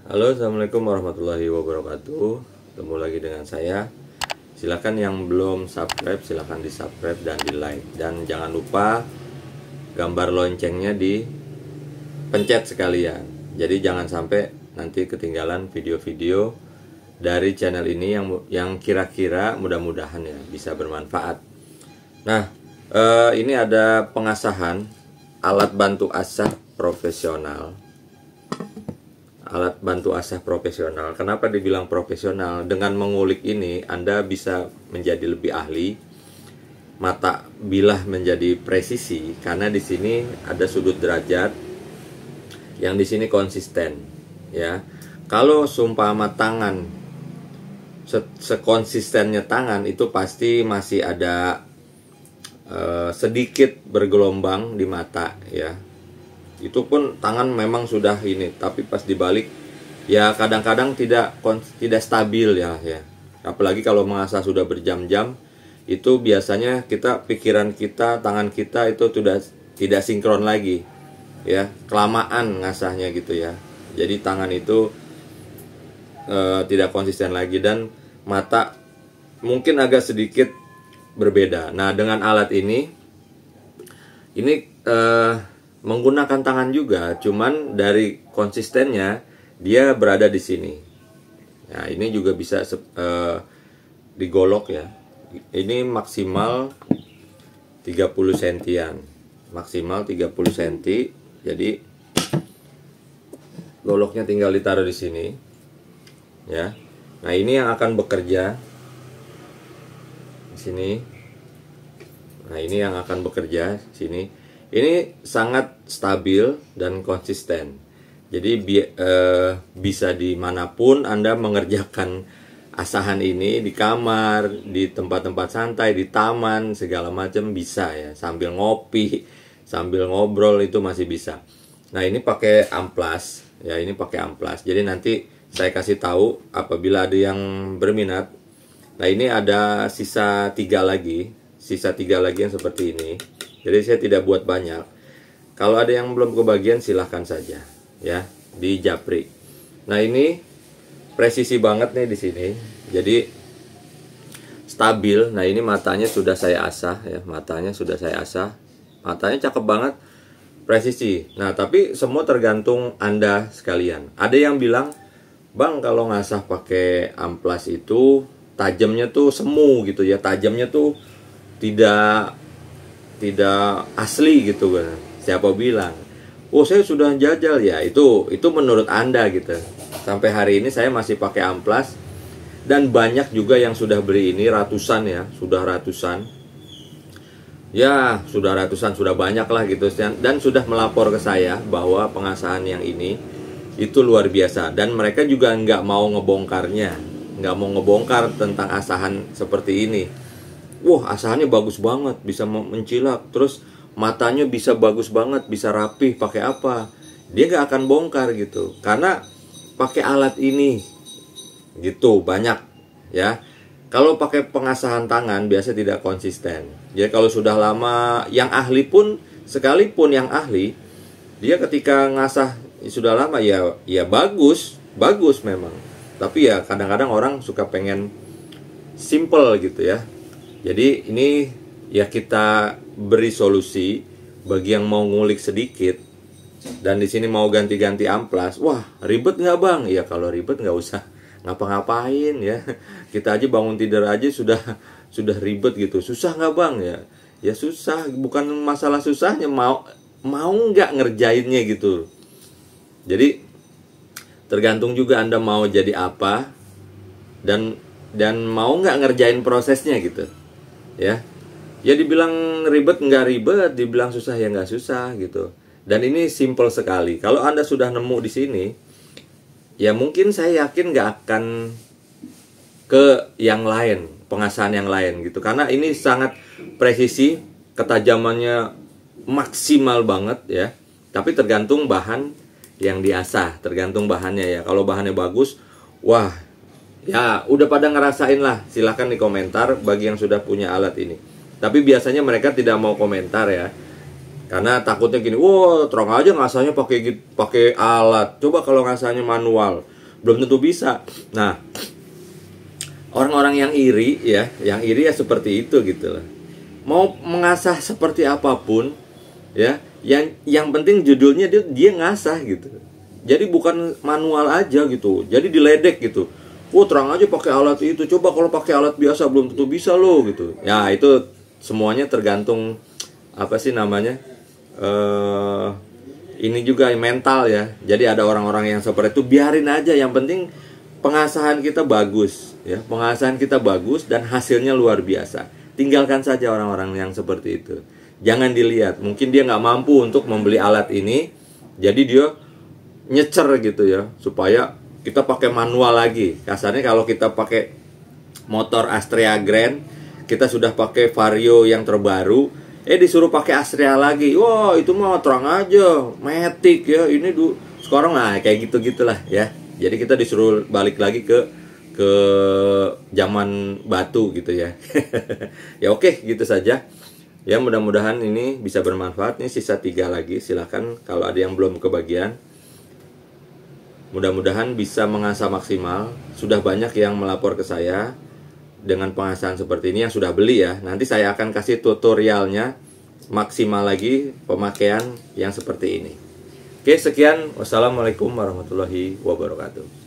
Halo, assalamualaikum warahmatullahi wabarakatuh. Ketemu lagi dengan saya. Silakan yang belum subscribe, silakan di subscribe dan di like. Dan jangan lupa gambar loncengnya dipencet sekalian. Jadi jangan sampai nanti ketinggalan video-video dari channel ini yang kira-kira mudah-mudahan ya bisa bermanfaat. Nah, ini ada pengasahan alat bantu asah profesional. Alat bantu asah profesional. Kenapa dibilang profesional? Dengan mengulik ini Anda bisa menjadi lebih ahli, mata bilah menjadi presisi karena di sini ada sudut derajat yang di sini konsisten, ya. Kalau seumpama tangan sekonsistennya tangan itu pasti masih ada sedikit bergelombang di mata, ya. Itu pun tangan memang sudah ini, tapi pas dibalik ya kadang-kadang tidak stabil ya. Apalagi kalau mengasah sudah berjam-jam, itu biasanya pikiran kita, tangan kita itu sudah tidak sinkron lagi, ya, kelamaan ngasahnya gitu ya. Jadi tangan itu tidak konsisten lagi dan mata mungkin agak sedikit berbeda. Nah, dengan alat ini menggunakan tangan juga, cuman dari konsistennya dia berada di sini. Nah, ini juga bisa digolok ya. Ini maksimal 30 sentian. Maksimal 30 cm. Jadi goloknya tinggal ditaruh di sini. Ya. Nah, ini yang akan bekerja di sini. Nah, ini yang akan bekerja di sini. Ini sangat stabil dan konsisten. Jadi bisa dimanapun Anda mengerjakan asahan ini, di kamar, di tempat-tempat santai, di taman, segala macam bisa ya. Sambil ngopi, sambil ngobrol itu masih bisa. Nah, ini pakai amplas ya, ini pakai amplas. Jadi nanti saya kasih tahu apabila ada yang berminat. Nah, ini ada sisa 3 lagi yang seperti ini. Jadi saya tidak buat banyak. Kalau ada yang belum kebagian silahkan saja ya, di japri. Nah, ini presisi banget nih di sini. Jadi stabil. Nah, ini matanya sudah saya asah ya, matanya sudah saya asah. Matanya cakep banget, presisi. Nah, tapi semua tergantung Anda sekalian. Ada yang bilang, "Bang, kalau ngasah pakai amplas itu tajamnya tuh semu gitu ya, tajamnya tuh tidak asli gitu kan." Siapa bilang? Oh, saya sudah jajal ya. Itu menurut Anda gitu. Sampai hari ini saya masih pakai amplas dan banyak juga yang sudah beli ini ratusan ya, sudah ratusan. Ya, sudah ratusan, sudah banyak lah gitu dan sudah melapor ke saya bahwa pengasahan yang ini itu luar biasa dan mereka juga nggak mau ngebongkarnya, nggak mau ngebongkar tentang asahan seperti ini. Wah, asahannya bagus banget, bisa mencilak, terus matanya bisa bagus banget, bisa rapih, pakai apa? Dia nggak akan bongkar gitu, karena pakai alat ini, gitu banyak, ya. Kalau pakai pengasahan tangan biasa tidak konsisten. Jadi kalau sudah lama, yang ahli pun, sekalipun yang ahli, dia ketika ngasah sudah lama ya bagus memang. Tapi ya kadang-kadang orang suka pengen simple gitu ya. Jadi ini ya kita beri solusi bagi yang mau ngulik sedikit dan di sini mau ganti-ganti amplas. Wah, ribet nggak bang? Ya kalau ribet nggak usah ngapa-ngapain ya. Kita aja bangun tidur aja sudah ribet gitu. Susah nggak bang? Ya susah. Bukan masalah susahnya, mau nggak ngerjainnya gitu. Jadi tergantung juga Anda mau jadi apa dan mau nggak ngerjain prosesnya gitu. Ya dibilang ribet nggak ribet, dibilang susah ya nggak susah gitu. Dan ini simple sekali. Kalau Anda sudah nemu di sini, ya mungkin saya yakin nggak akan ke yang lain, pengasahan yang lain gitu. Karena ini sangat presisi, ketajamannya maksimal banget ya. Tapi tergantung bahan yang diasah, tergantung bahannya ya. Kalau bahannya bagus, wah ya udah pada ngerasain lah. Silahkan di komentar bagi yang sudah punya alat ini. Tapi biasanya mereka tidak mau komentar ya, karena takutnya gini, wah terang aja ngasahnya pakai alat. Coba kalau ngasahnya manual, belum tentu bisa. Nah, orang-orang yang iri ya seperti itu gitu loh. Mau mengasah seperti apapun ya, yang penting judulnya dia ngasah gitu. Jadi bukan manual aja gitu. Jadi diledek gitu. Terang aja pakai alat itu. Coba kalau pakai alat biasa belum tentu bisa loh gitu. Ya itu semuanya tergantung apa sih namanya? Ini juga mental ya. Jadi ada orang-orang yang seperti itu, biarin aja. Yang penting pengasahan kita bagus ya. Pengasahan kita bagus dan hasilnya luar biasa. Tinggalkan saja orang-orang yang seperti itu. Jangan dilihat. Mungkin dia nggak mampu untuk membeli alat ini. Jadi dia nyecer gitu ya, supaya kita pakai manual lagi. Kasarnya kalau kita pakai motor Astrea Grand, kita sudah pakai Vario yang terbaru, disuruh pakai Astrea lagi. Wah, itu mah terang aja, Matic ya, ini sekarang lah kayak gitu-gitulah ya. Jadi kita disuruh balik lagi ke zaman batu gitu ya. Ya oke, gitu saja. Ya mudah-mudahan ini bisa bermanfaat. Ini sisa 3 lagi, silahkan kalau ada yang belum kebagian. Mudah-mudahan bisa mengasah maksimal. Sudah banyak yang melapor ke saya dengan pengasahan seperti ini yang sudah beli ya. Nanti saya akan kasih tutorialnya maksimal lagi pemakaian yang seperti ini. Oke, sekian. Wassalamualaikum warahmatullahi wabarakatuh.